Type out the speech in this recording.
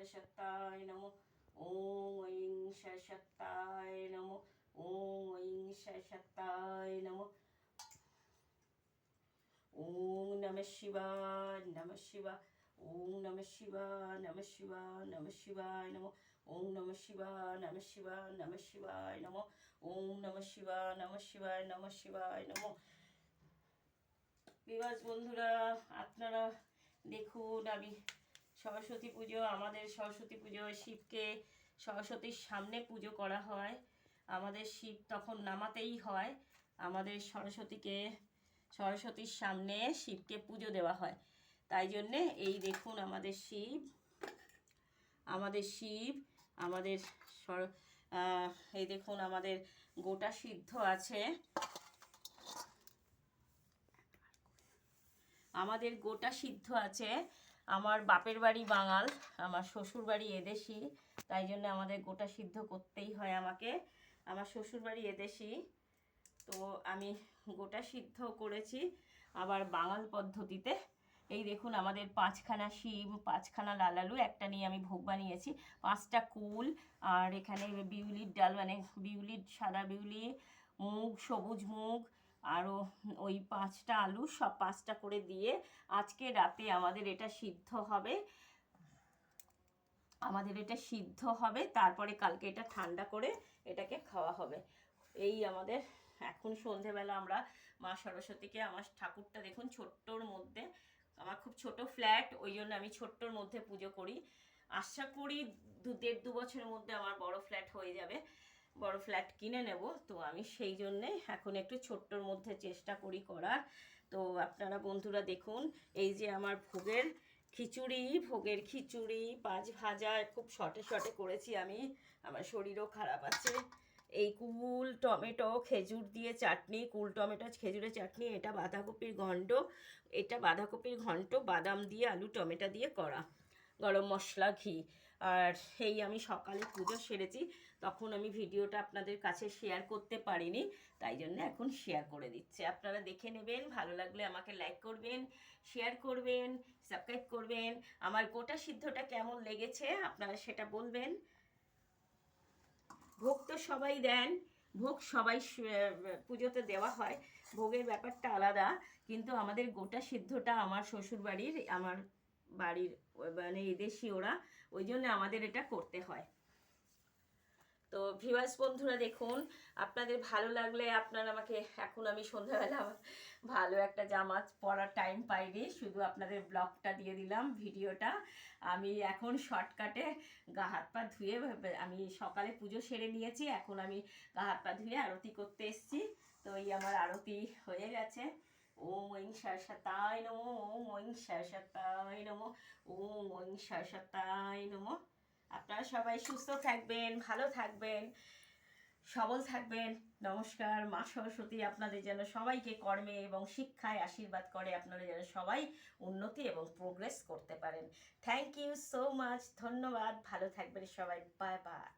সরস্বতায় নমঃ। ওম ঐং সরস্বতায় নমঃ। ওম ঐং সরস্বতায় নমঃ। ওম নমঃ শিবায় নমঃ শিবায়। ওম নমঃ শিবায় নমঃ শিবায় নমঃ শিবায় নমঃ। ওম নমঃ শিবায় নমঃ শিবায় নমঃ শিবায় নমঃ। ওম নমঃ শিবায় নমঃ শিবায় নমঃ শিবায় নমঃ। বিবাস বন্ধুরা, আপনারা দেখুন, আমি সরস্বতী পুজো, আমাদের সরস্বতী পুজোয় শিবকে সরস্বতীর সামনে পুজো করা হয়। আমাদের শিব তখন নামাতেই হয়। আমাদের সরস্বতীর সামনে শিবকে পুজো দেওয়া হয়। তাই জন্যে এই দেখুন আমাদের শিব, এই দেখুন আমাদের গোটা সিদ্ধ আছে। আমাদের গোটা সিদ্ধ আছে। আমার বাপের বাড়ি বাঙাল, আমার শ্বশুর বাড়ি এদেশি, তাই জন্য আমাদের গোটা সিদ্ধ করতেই হয় আমাকে। আমার শ্বশুর বাড়ি এদেশি, তো আমি গোটা সিদ্ধ করেছি আবার বাঙাল পদ্ধতিতে। এই দেখুন আমাদের 5খানা শিব, 5খানা লাল আলু, একটা নিয়ে আমি ভোগ বানিয়েছি, 5টা কুল, আর এখানে বিউলির ডাল, মানে বিউলির, সাদা বিউলি, মুগ, সবুজ মুগ, আরও ওই 5টা আলু, সব 5টা করে দিয়ে আজকে রাতে আমাদের এটা সিদ্ধ হবে। তারপরে কালকে এটা ঠান্ডা করে এটাকে খাওয়া হবে। এই আমাদের এখন সন্ধেবেলা আমরা মা সরস্বতীকে, আমার ঠাকুরটা দেখুন ছোট্টর মধ্যে, আমার খুব ছোট ফ্ল্যাট, ওই জন্য আমি ছোট্টর মধ্যে পুজো করি। আশা করি 1.5-2 বছরের মধ্যে আমার বড় ফ্ল্যাট হয়ে যাবে, বড় ফ্ল্যাট কিনে নেব। তো আমি সেই জন্যে এখন একটু ছোট্টর মধ্যে চেষ্টা করি করার। তো আপনারা বন্ধুরা দেখুন, এই যে আমার ভোগের খিচুড়ি 5 ভাজা খুব শর্টে করেছি আমি, আমার শরীরও খারাপ আছে। এই কুল টমেটো খেজুর দিয়ে চাটনি, কুল টমেটো খেজুরের চাটনি, এটা বাঁধাকপির ঘন্ট বাদাম দিয়ে আলু টমেটো দিয়ে করা, গরম মশলা ঘি। আর এই আমি সকালে পুজো সেরেছি, তখন আমি ভিডিওটা আপনাদের কাছে শেয়ার করতে পারিনি, তাই জন্য এখন শেয়ার করে দিচ্ছি। আপনারা দেখে নেবেন, ভালো লাগলে আমাকে লাইক করবেন, শেয়ার করবেন, সাবস্ক্রাইব করবেন। আমার গোটা সিদ্ধটা কেমন লেগেছে আপনারা সেটা বলবেন। ভোগ তো সবাই দেন, ভোগ সবাই পুজোতে দেওয়া হয়, ভোগের ব্যাপারটা আলাদা, কিন্তু আমাদের গোটা সিদ্ধটা আমার আমার বাড়ির মানে এদেশি ওরা, ওই জন্য আমাদের এটা করতে হয়। তো ভিউয়ার্স বন্ধুরা দেখুন, আপনাদের ভালো লাগলে আপনারা আমাকে, এখন আমি সন্ধ্যাবেলা ভালো একটা জামা পরার টাইম পাইনি, শুধু আপনাদের ব্লগটা দিয়ে দিলাম, ভিডিওটা। আমি এখন শর্টকাটে গা হাত পা ধুয়ে, আমি সকালে পুজো সেরে নিয়েছি, এখন আমি গা হাত পা ধুয়ে আরতি করতে এসেছি। তো এই আমার আরতি হয়ে গেছে। ওম ঐং সরস্বতায় নমঃ। ওম ঐং সরস্বতায় নমঃ। ওম ঐং সরস্বতায় নমঃ। আপনারা সবাই সুস্থ থাকবেন, ভালো থাকবেন, সবল থাকবেন। নমস্কার। মা সরস্বতী আপনাদের যেন সবাইকে কর্মে এবং শিক্ষায় আশীর্বাদ করে, আপনারা যেন সবাই উন্নতি এবং প্রোগ্রেস করতে পারেন। থ্যাংক ইউ সো মাচ, ধন্যবাদ, ভালো থাকবেন সবাই, বাই বাই।